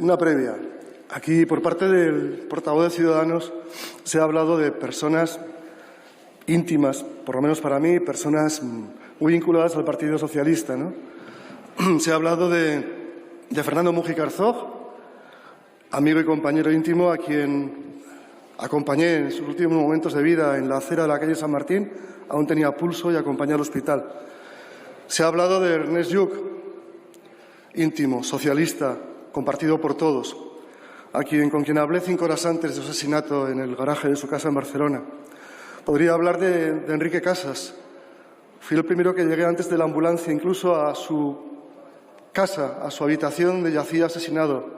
Una previa. Aquí, por parte del portavoz de Ciudadanos, se ha hablado de personas íntimas, por lo menos para mí, personas muy vinculadas al Partido Socialista, ¿no? Se ha hablado de Fernando Múgica Arzog, amigo y compañero íntimo, a quien acompañé en sus últimos momentos de vida en la acera de la calle San Martín. Aún tenía pulso y acompañé al hospital. Se ha hablado de Ernest Lluch, íntimo, socialista, compartido por todos, con quien hablé 5 horas antes de su asesinato en el garaje de su casa en Barcelona. Podría hablar de Enrique Casas. Fui el primero que llegué antes de la ambulancia, incluso a su casa, a su habitación donde yacía asesinado.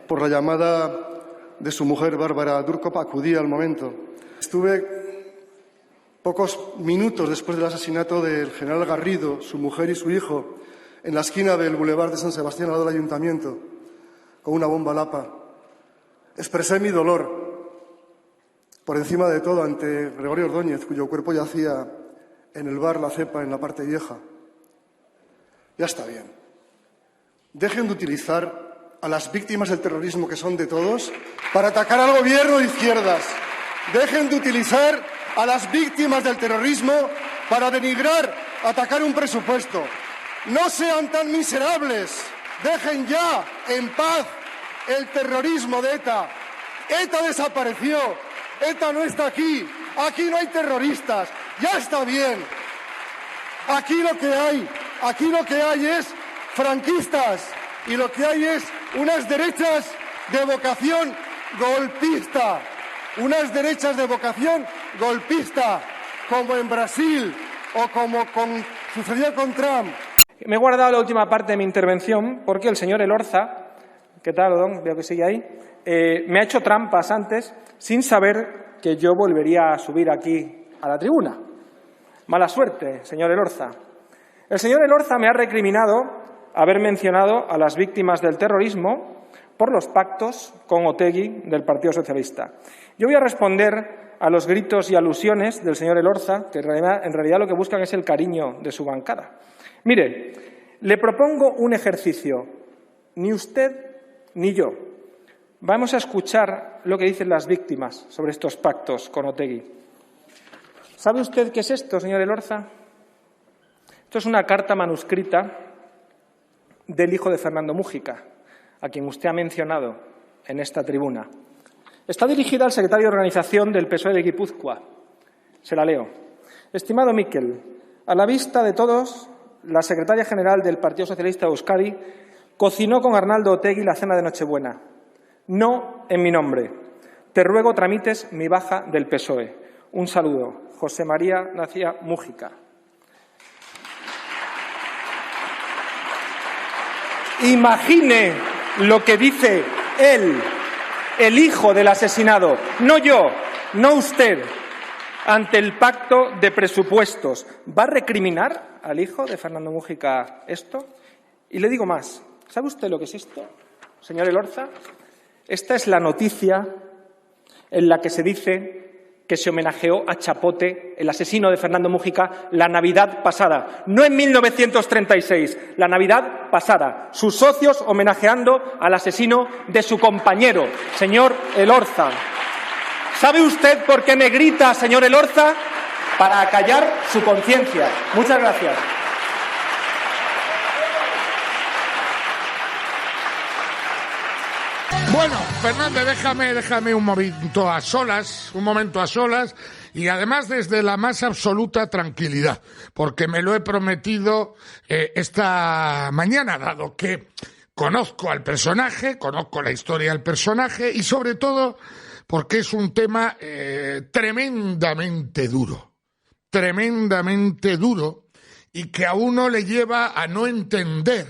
Por la llamada de su mujer, Bárbara Durkop, acudí al momento. Estuve pocos minutos después del asesinato del general Garrido, su mujer y su hijo, en la esquina del Boulevard de San Sebastián, al lado del Ayuntamiento, con una bomba Lapa. Expresé mi dolor, por encima de todo, ante Gregorio Ordóñez, cuyo cuerpo yacía en el bar La Cepa, en la parte vieja. Ya está bien. Dejen de utilizar a las víctimas del terrorismo, que son de todos, para atacar al gobierno de izquierdas. Dejen de utilizar a las víctimas del terrorismo para denigrar, atacar un presupuesto. No sean tan miserables. Dejen ya en paz el terrorismo de ETA. ETA desapareció. ETA no está aquí. Aquí no hay terroristas. Ya está bien. Aquí lo que hay es franquistas, y lo que hay es unas derechas de vocación golpista. Unas derechas de vocación golpista, como en Brasil o como sucedió con Trump. Me he guardado la última parte de mi intervención porque el señor Elorza, ¿qué tal, don? Veo que sigue ahí, me ha hecho trampas antes sin saber que yo volvería a subir aquí a la tribuna. Mala suerte, señor Elorza. El señor Elorza me ha recriminado haber mencionado a las víctimas del terrorismo por los pactos con Otegi del Partido Socialista. Yo voy a responder a los gritos y alusiones del señor Elorza, que en realidad lo que buscan es el cariño de su bancada. Mire, le propongo un ejercicio. Ni usted ni yo vamos a escuchar lo que dicen las víctimas sobre estos pactos con Otegi. ¿Sabe usted qué es esto, señor Elorza? Esto es una carta manuscrita del hijo de Fernando Múgica, a quien usted ha mencionado en esta tribuna. Está dirigida al secretario de organización del PSOE de Guipúzcoa. Se la leo. Estimado Miquel, a la vista de todos, la secretaria general del Partido Socialista de Euskadi cocinó con Arnaldo Otegi la cena de Nochebuena. No en mi nombre. Te ruego tramites mi baja del PSOE. Un saludo. José María Nacía Múgica. Imagine lo que dice él, el hijo del asesinado, no yo, no usted, ante el pacto de presupuestos. ¿Va a recriminar al hijo de Fernando Múgica esto? Y le digo más. ¿Sabe usted lo que es esto, señor Elorza? Esta es la noticia en la que se dice que se homenajeó a Chapote, el asesino de Fernando Múgica, la Navidad pasada. No en 1936, la Navidad pasada. Sus socios homenajeando al asesino de su compañero, señor Elorza. ¿Sabe usted por qué me grita, señor Elorza? Para acallar su conciencia. Muchas gracias. Bueno, Fernández, déjame un momento a solas, y además desde la más absoluta tranquilidad, porque me lo he prometido esta mañana, dado que conozco al personaje, conozco la historia del personaje y sobre todo porque es un tema tremendamente duro y que a uno le lleva a no entender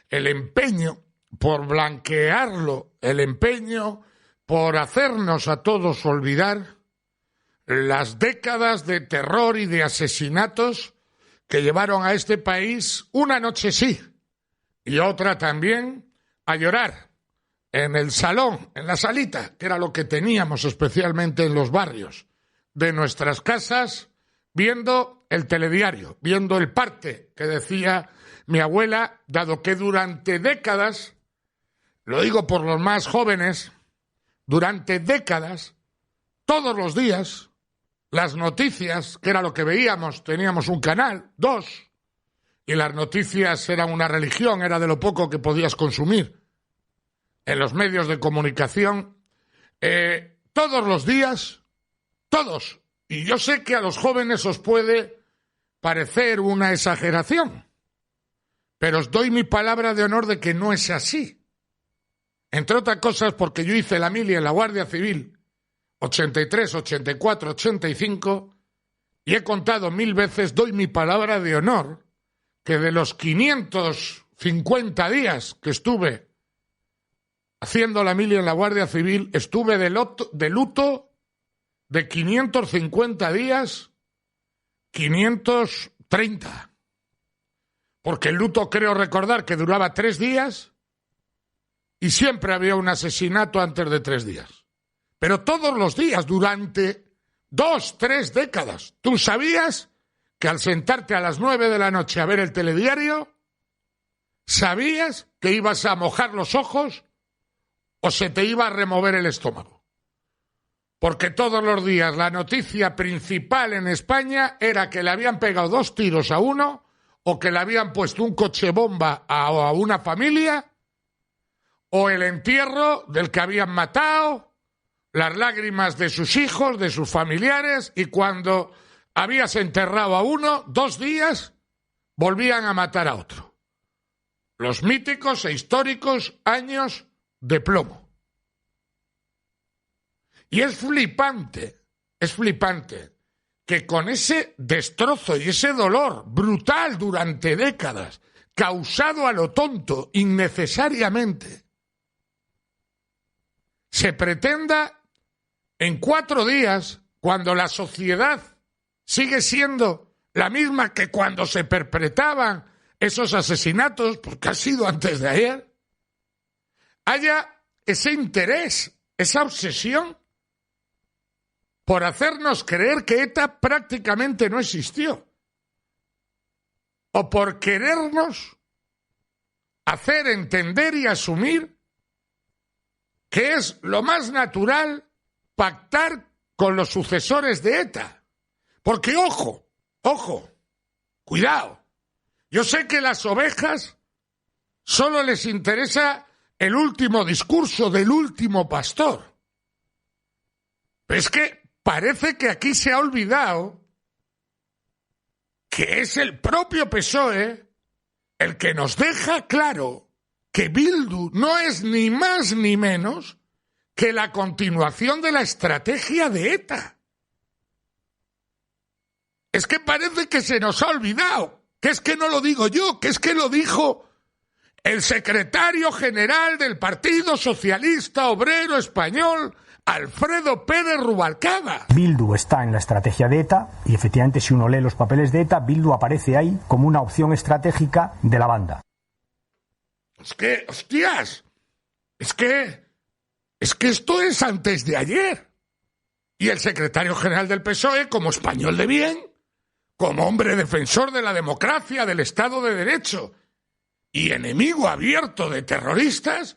el empeño por blanquearlo, el empeño por hacernos a todos olvidar las décadas de terror y de asesinatos que llevaron a este país una noche sí y otra también a llorar en el salón, en la salita, que era lo que teníamos especialmente en los barrios de nuestras casas, viendo el telediario, viendo el parte que decía mi abuela, dado que durante décadas lo digo por los más jóvenes, durante décadas, todos los días, las noticias, que era lo que veíamos, teníamos un canal, 2, y las noticias eran una religión, era de lo poco que podías consumir en los medios de comunicación, todos los días, todos. Y yo sé que a los jóvenes os puede parecer una exageración, pero os doy mi palabra de honor de que no es así. Entre otras cosas porque yo hice la mili en la Guardia Civil 83, 84, 85 y he contado 1000 veces, doy mi palabra de honor, que de los 550 días que estuve haciendo la mili en la Guardia Civil, estuve de luto de 550 días, 530. Porque el luto creo recordar que duraba 3 días y siempre había un asesinato antes de 3 días. Pero todos los días, durante 2, 3 décadas. ¿Tú sabías que al sentarte a las 9 de la noche a ver el telediario, sabías que ibas a mojar los ojos o se te iba a remover el estómago? Porque todos los días la noticia principal en España era que le habían pegado 2 tiros a uno o que le habían puesto un coche bomba a una familia o el entierro del que habían matado, las lágrimas de sus hijos, de sus familiares, y cuando habías enterrado a uno, 2 días, volvían a matar a otro. Los míticos e históricos años de plomo. Y es flipante que con ese destrozo y ese dolor brutal durante décadas, causado a lo tonto, innecesariamente, se pretenda en 4 días, cuando la sociedad sigue siendo la misma que cuando se perpetraban esos asesinatos, porque ha sido antes de ayer, haya ese interés, esa obsesión por hacernos creer que ETA prácticamente no existió, o por querernos hacer entender y asumir que es lo más natural pactar con los sucesores de ETA. Porque, ojo, cuidado, yo sé que las ovejas solo les interesa el último discurso del último pastor. Pero es que parece que aquí se ha olvidado que es el propio PSOE el que nos deja claro que Bildu no es ni más ni menos que la continuación de la estrategia de ETA. Es que parece que se nos ha olvidado, que es que no lo digo yo, que es que lo dijo el secretario general del Partido Socialista Obrero Español, Alfredo Pérez Rubalcaba. Bildu está en la estrategia de ETA y efectivamente si uno lee los papeles de ETA, Bildu aparece ahí como una opción estratégica de la banda. Es que, hostias, es que esto es antes de ayer. Y el secretario general del PSOE, como español de bien, como hombre defensor de la democracia, del Estado de Derecho y enemigo abierto de terroristas,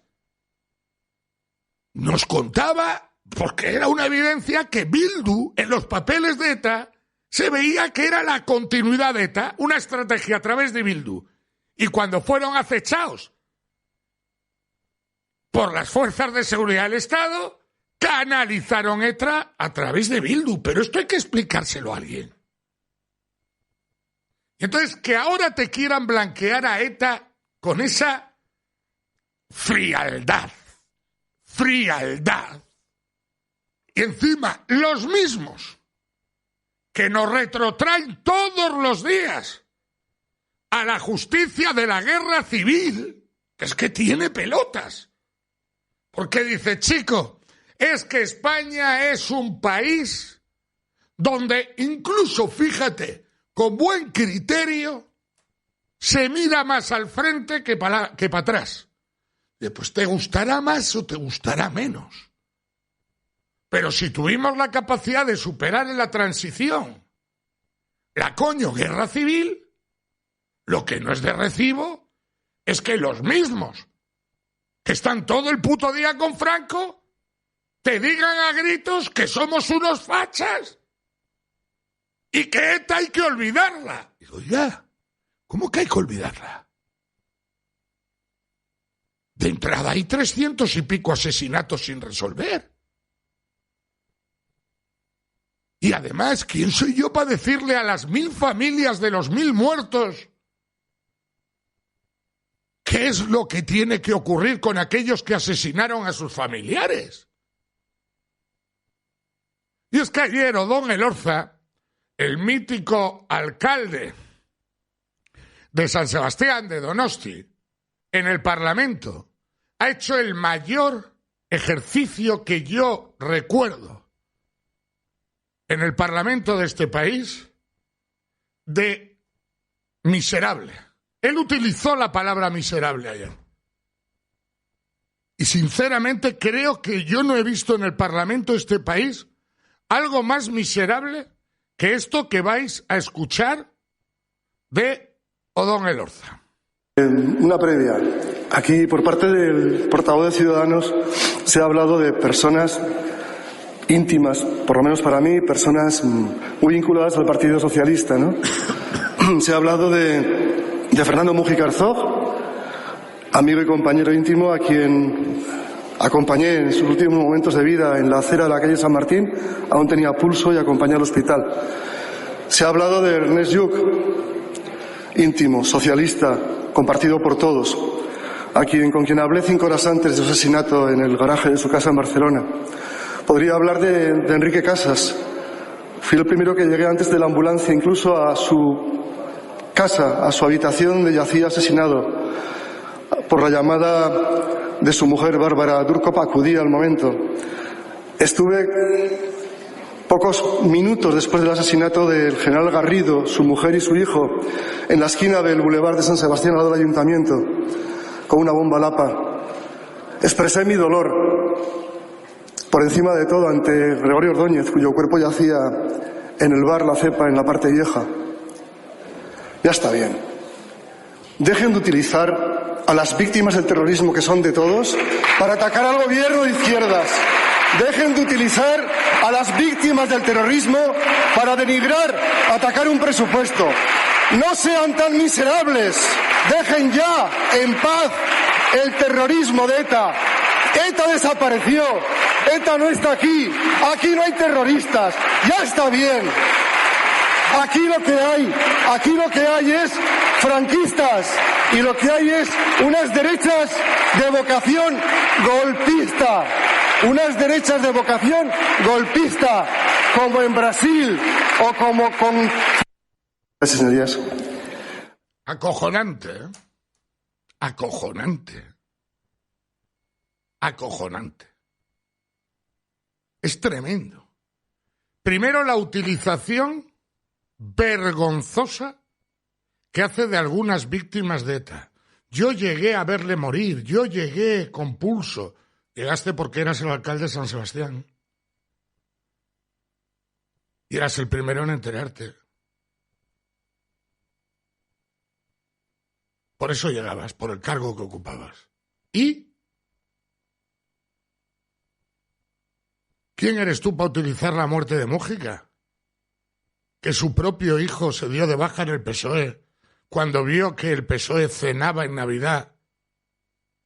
nos contaba, porque era una evidencia, que Bildu, en los papeles de ETA, se veía que era la continuidad de ETA, una estrategia a través de Bildu. Y cuando fueron acechados por las fuerzas de seguridad del Estado, canalizaron ETA a través de Bildu. Pero esto hay que explicárselo a alguien. Y entonces, que ahora te quieran blanquear a ETA con esa frialdad. Y encima, los mismos que nos retrotraen todos los días a la justicia de la guerra civil, que es que tiene pelotas. Porque dice, chico, es que España es un país donde incluso, fíjate, con buen criterio, se mira más al frente que para atrás. Pues te gustará más o te gustará menos. Pero si tuvimos la capacidad de superar en la transición la guerra civil, lo que no es de recibo es que los mismos que están todo el puto día con Franco, te digan a gritos que somos unos fachas y que ETA hay que olvidarla. Digo, ya, ¿cómo que hay que olvidarla? De entrada hay 300 y pico asesinatos sin resolver. Y además, ¿quién soy yo para decirle a las 1000 familias de los 1000 muertos qué es lo que tiene que ocurrir con aquellos que asesinaron a sus familiares? Y es que ayer Odón Elorza, el mítico alcalde de San Sebastián de Donosti, en el Parlamento, ha hecho el mayor ejercicio que yo recuerdo en el Parlamento de este país de miserable. Él utilizó la palabra miserable ayer. Y sinceramente creo que yo no he visto en el Parlamento de este país algo más miserable que esto que vais a escuchar de Odón Elorza. Una previa. Aquí, por parte del portavoz de Ciudadanos, se ha hablado de personas íntimas, por lo menos para mí, personas muy vinculadas al Partido Socialista, ¿no? Se ha hablado de Fernando Múgica Arzog, amigo y compañero íntimo, a quien acompañé en sus últimos momentos de vida en la acera de la calle San Martín, aún tenía pulso y acompañé al hospital. Se ha hablado de Ernest Lluch, íntimo, socialista, compartido por todos, con quien hablé 5 horas antes de su asesinato en el garaje de su casa en Barcelona. Podría hablar de Enrique Casas. Fui el primero que llegué antes de la ambulancia, incluso a su casa, a su habitación donde yacía asesinado. Por la llamada de su mujer, Bárbara Durkop, acudí al momento. Estuve pocos minutos después del asesinato del general Garrido, su mujer y su hijo, en la esquina del Boulevard de San Sebastián, al lado del ayuntamiento, con una bomba Lapa. Expresé mi dolor, por encima de todo, ante Gregorio Ordóñez, cuyo cuerpo yacía en el bar La Cepa, en la parte vieja. Ya está bien. Dejen de utilizar a las víctimas del terrorismo, que son de todos, para atacar al gobierno de izquierdas. Dejen de utilizar a las víctimas del terrorismo para denigrar, atacar un presupuesto. No sean tan miserables. Dejen ya en paz el terrorismo de ETA. ETA desapareció. ETA no está aquí. Aquí no hay terroristas. Ya está bien. Aquí lo que hay es franquistas, y lo que hay es unas derechas de vocación golpista. Unas derechas de vocación golpista, como en Brasil o como con... Gracias, señorías. Acojonante, ¿eh? Acojonante. Acojonante. Es tremendo. Primero, la utilización vergonzosa que hace de algunas víctimas de ETA. Yo llegué a verle morir, yo llegué con pulso. Llegaste porque eras el alcalde de San Sebastián. Y eras el primero en enterarte. Por eso llegabas, por el cargo que ocupabas. ¿Y quién eres tú para utilizar la muerte de Múgica? Que su propio hijo se dio de baja en el PSOE cuando vio que el PSOE cenaba en Navidad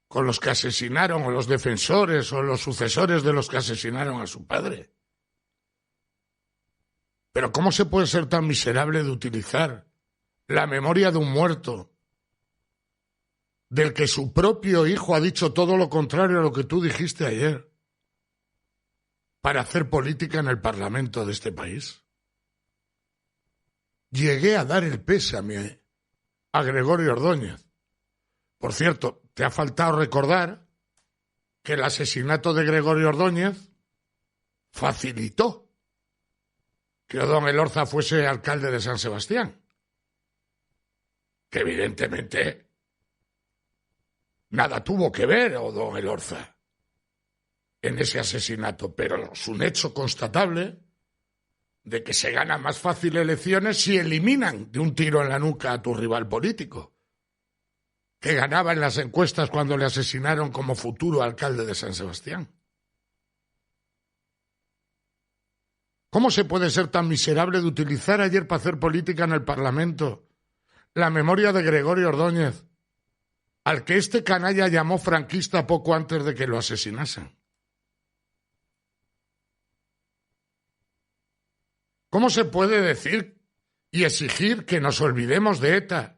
con los que asesinaron, o los defensores, o los sucesores de los que asesinaron a su padre. Pero ¿cómo se puede ser tan miserable de utilizar la memoria de un muerto, del que su propio hijo ha dicho todo lo contrario a lo que tú dijiste ayer, para hacer política en el Parlamento de este país? Llegué a dar el pésame a Gregorio Ordóñez. Por cierto, te ha faltado recordar que el asesinato de Gregorio Ordóñez facilitó que Odón Elorza fuese alcalde de San Sebastián. Que evidentemente nada tuvo que ver Odón Elorza en ese asesinato, pero es un hecho constatable de que se ganan más fácil elecciones si eliminan de un tiro en la nuca a tu rival político. que ganaba en las encuestas cuando le asesinaron como futuro alcalde de San Sebastián. ¿Cómo se puede ser tan miserable de utilizar ayer para hacer política en el Parlamento la memoria de Gregorio Ordóñez, al que este canalla llamó franquista poco antes de que lo asesinasen? ¿Cómo se puede decir y exigir que nos olvidemos de ETA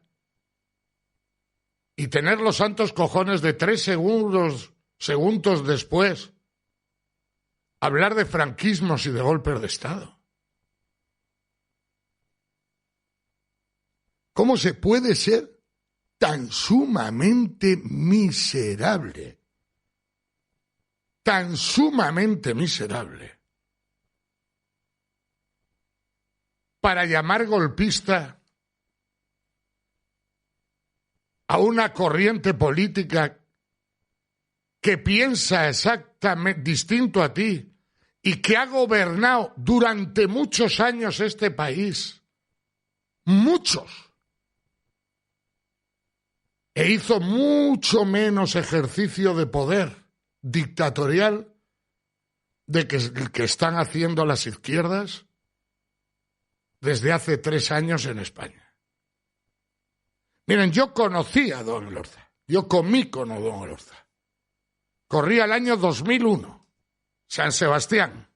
y tener los santos cojones de 3 segundos después hablar de franquismos y de golpes de Estado? ¿Cómo se puede ser tan sumamente miserable? Tan sumamente miserable para llamar golpista a una corriente política que piensa exactamente distinto a ti y que ha gobernado durante muchos años este país, muchos, e hizo mucho menos ejercicio de poder dictatorial de que están haciendo las izquierdas desde hace 3 años en España. Miren, yo conocí a don Elorza, yo comí con don Elorza. Corría el año 2001, San Sebastián,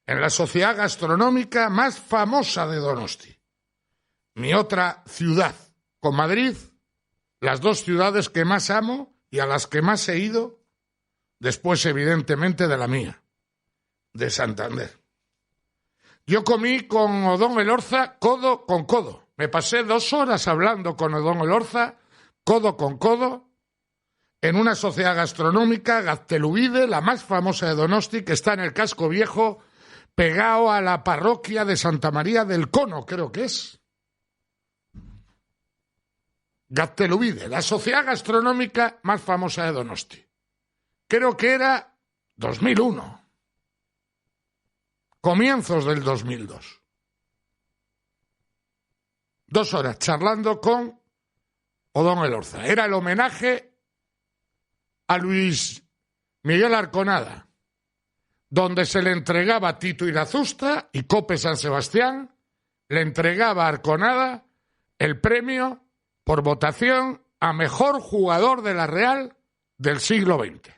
en la sociedad gastronómica más famosa de Donosti. Mi otra ciudad, con Madrid, las 2 ciudades que más amo y a las que más he ido, después evidentemente de la mía, de Santander. Yo comí con don Elorza codo con codo. Me pasé 2 horas hablando con don Elorza, codo con codo, en una sociedad gastronómica, Gazteluide, la más famosa de Donosti, que está en el casco viejo, pegado a la parroquia de Santa María del Cono, creo que es. Gazteluide, la sociedad gastronómica más famosa de Donosti. Creo que era 2001. Comienzos del 2002. 2 horas charlando con don Elorza. Era el homenaje a Luis Miguel Arconada, donde se le entregaba a Tito Irazusta y Cope San Sebastián, le entregaba a Arconada el premio por votación a mejor jugador de la Real del siglo XX.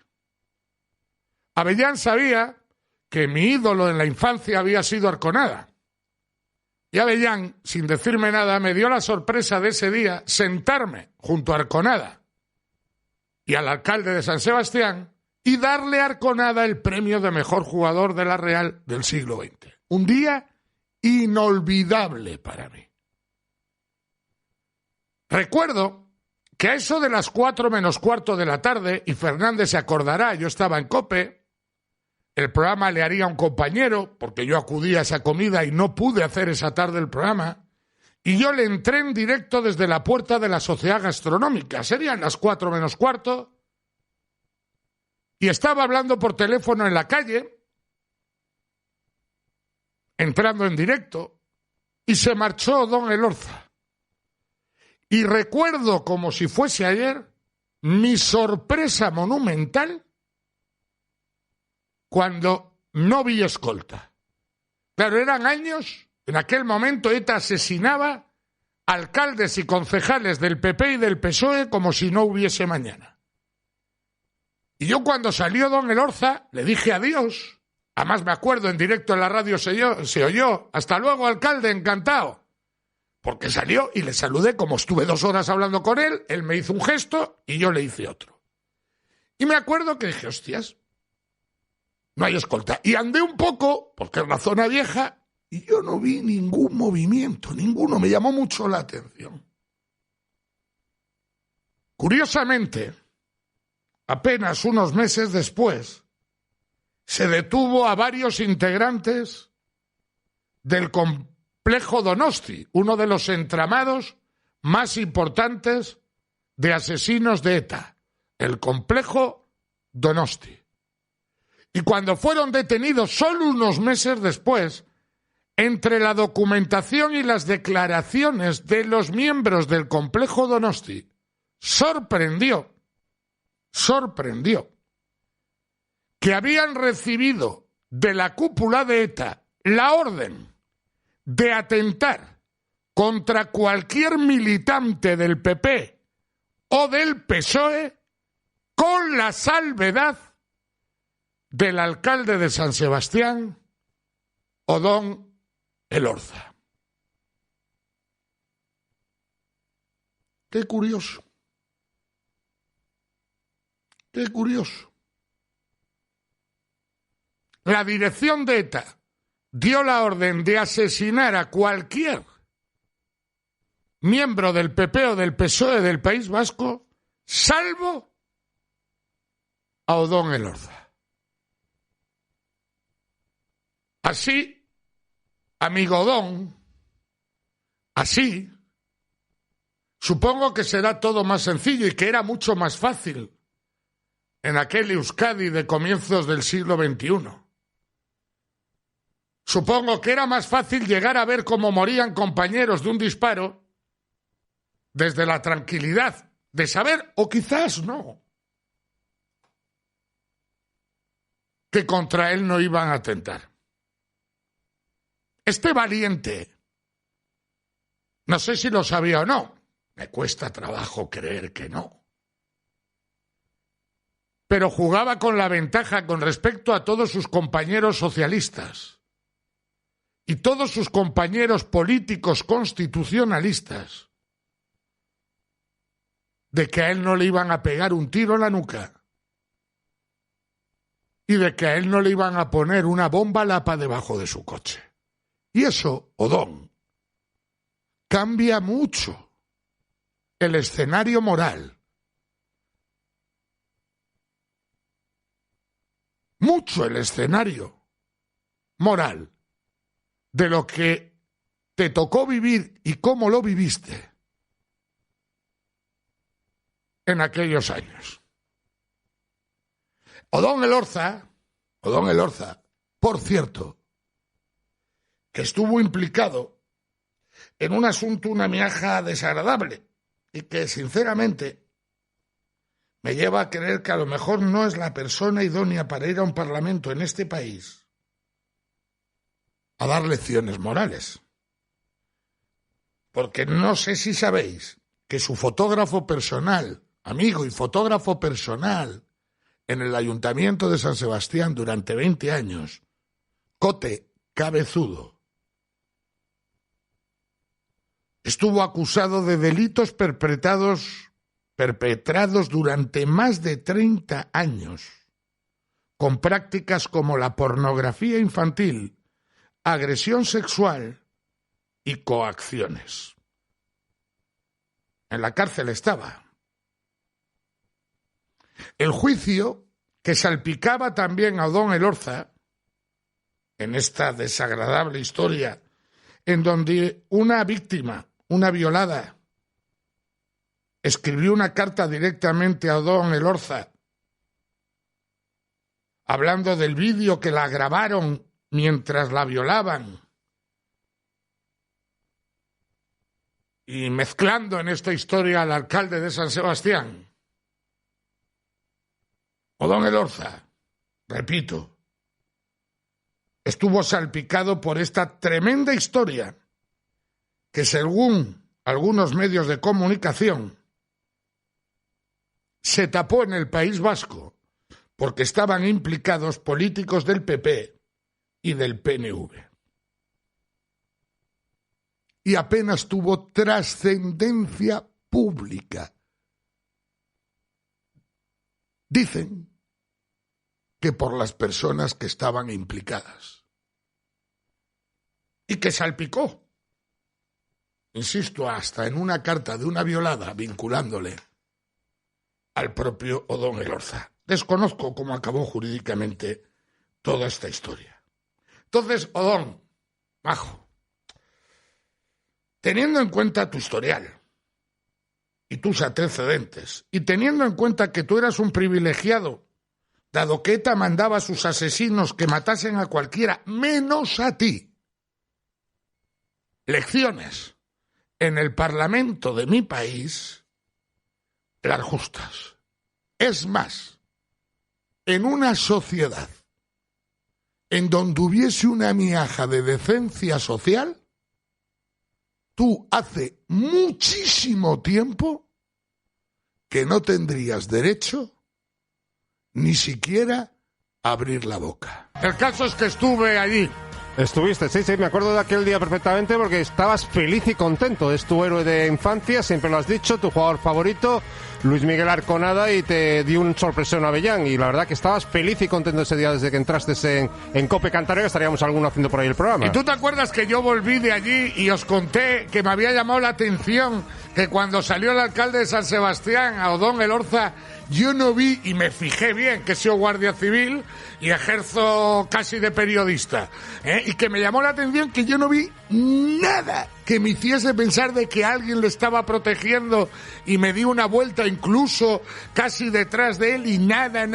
Avellán sabía que mi ídolo en la infancia había sido Arconada. Y Avellán, sin decirme nada, me dio la sorpresa de ese día sentarme junto a Arconada y al alcalde de San Sebastián y darle a Arconada el premio de mejor jugador de la Real del siglo XX. Un día inolvidable para mí. Recuerdo que a eso de las 4 menos cuarto de la tarde, y Fernández se acordará, yo estaba en COPE, el programa le haría a un compañero, porque yo acudí a esa comida y no pude hacer esa tarde el programa, y yo le entré en directo desde la puerta de la sociedad gastronómica. Serían las 4 menos cuarto, y estaba hablando por teléfono en la calle, entrando en directo, y se marchó don Elorza. Y recuerdo como si fuese ayer mi sorpresa monumental cuando no vi escolta. Claro, eran años, en aquel momento ETA asesinaba alcaldes y concejales del PP y del PSOE como si no hubiese mañana. Y yo cuando salió don Elorza le dije adiós. Además me acuerdo, en directo en la radio se oyó, hasta luego alcalde, encantado. Porque salió y le saludé, como estuve 2 horas hablando con él me hizo un gesto y yo le hice otro. Y me acuerdo que dije, hostias, no hay escolta. Y andé un poco, porque es la zona vieja, y yo no vi ningún movimiento, ninguno. Me llamó mucho la atención. Curiosamente, apenas unos meses después, se detuvo a varios integrantes del complejo Donosti, uno de los entramados más importantes de asesinos de ETA, el complejo Donosti. Y cuando fueron detenidos solo unos meses después, entre la documentación y las declaraciones de los miembros del complejo Donosti, sorprendió que habían recibido de la cúpula de ETA la orden de atentar contra cualquier militante del PP o del PSOE con la salvedad del alcalde de San Sebastián, Odón Elorza. Qué curioso. Qué curioso. La dirección de ETA dio la orden de asesinar a cualquier miembro del PP o del PSOE del País Vasco, salvo a Odón Elorza. Así, amigo Odón, así, supongo que será todo más sencillo y que era mucho más fácil en aquel Euskadi de comienzos del siglo XXI. Supongo que era más fácil llegar a ver cómo morían compañeros de un disparo desde la tranquilidad de saber, o quizás no, que contra él no iban a atentar. Este valiente, no sé si lo sabía o no, me cuesta trabajo creer que no, pero jugaba con la ventaja con respecto a todos sus compañeros socialistas y todos sus compañeros políticos constitucionalistas de que a él no le iban a pegar un tiro en la nuca y de que a él no le iban a poner una bomba lapa debajo de su coche. Y eso, Odón, cambia mucho el escenario moral. Mucho el escenario moral de lo que te tocó vivir y cómo lo viviste en aquellos años. Odón Elorza, por cierto, que estuvo implicado en un asunto, una miaja desagradable, y que sinceramente me lleva a creer que a lo mejor no es la persona idónea para ir a un parlamento en este país a dar lecciones morales. Porque no sé si sabéis que su fotógrafo personal, amigo y fotógrafo personal en el Ayuntamiento de San Sebastián durante 20 años, Cote Cabezudo, estuvo acusado de delitos perpetrados durante más de 30 años, con prácticas como la pornografía infantil, agresión sexual y coacciones. En la cárcel estaba. El juicio, que salpicaba también a Odón Elorza, en esta desagradable historia, en donde una víctima, una violada, escribió una carta directamente a Odón Elorza, hablando del vídeo que la grabaron mientras la violaban, y mezclando en esta historia al alcalde de San Sebastián. Odón Elorza, repito, estuvo salpicado por esta tremenda historia que, según algunos medios de comunicación, se tapó en el País Vasco porque estaban implicados políticos del PP y del PNV. Y apenas tuvo trascendencia pública. Dicen que por las personas que estaban implicadas. Y que salpicó, insisto, hasta en una carta de una violada vinculándole al propio Odón Elorza. Desconozco cómo acabó jurídicamente toda esta historia. Entonces, Odón, majo, teniendo en cuenta tu historial y tus antecedentes, y teniendo en cuenta que tú eras un privilegiado, dado que ETA mandaba a sus asesinos que matasen a cualquiera, menos a ti, lecciones en el Parlamento de mi país, las justas. Es más, en una sociedad en donde hubiese una miaja de decencia social, tú hace muchísimo tiempo que no tendrías derecho ni siquiera a abrir la boca. El caso es que estuve allí. Estuviste, sí, me acuerdo de aquel día perfectamente porque estabas feliz y contento. Es tu héroe de infancia, siempre lo has dicho, tu jugador favorito, Luis Miguel Arconada, y te dio un sorpresón a Avellán. Y la verdad que estabas feliz y contento ese día desde que entraste en COPE Cantabria, que estaríamos alguno haciendo por ahí el programa. ¿Y tú te acuerdas que yo volví de allí y os conté que me había llamado la atención que cuando salió el alcalde de San Sebastián, a Odón Elorza, yo no vi, y me fijé bien, que soy guardia civil y ejerzo casi de periodista, y que me llamó la atención que yo no vi nada que me hiciese pensar de que alguien le estaba protegiendo, y me di una vuelta incluso casi detrás de él y nada.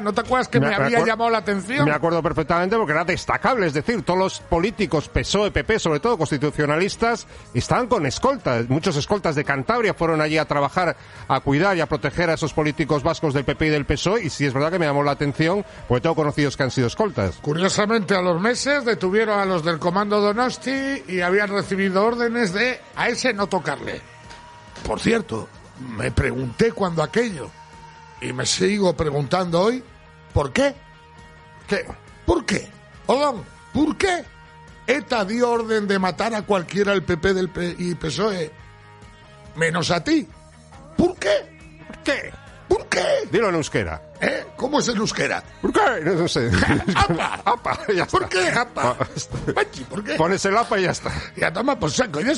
¿No te acuerdas que me había llamado la atención? Me acuerdo perfectamente porque era destacable, es decir, todos los políticos PSOE, PP, sobre todo constitucionalistas, estaban con escoltas. Muchos escoltas de Cantabria fueron allí a trabajar, a cuidar y a proteger a esos políticos vascos del PP y del PSOE, y sí es verdad que me llamó la atención porque tengo conocidos que han sido escoltas. Curiosamente, a los meses detuvieron a los del Comando Donosti y habían recibido órdenes de a ese no tocarle. Por cierto, me pregunté cuando aquello, y me sigo preguntando hoy, ¿por qué? ¿Por qué? Odón, ¿por qué ETA dio orden de matar a cualquiera del PP y PSOE, menos a ti? ¿Por qué? ¿Por qué? Dilo en euskera. ¿Cómo es en euskera? ¿Por qué? No sé. ¡Apa! Apa, ya está. ¿Por qué, apa? Pachi, ¿por qué? Pones el apa y ya está. Ya toma por saco, ya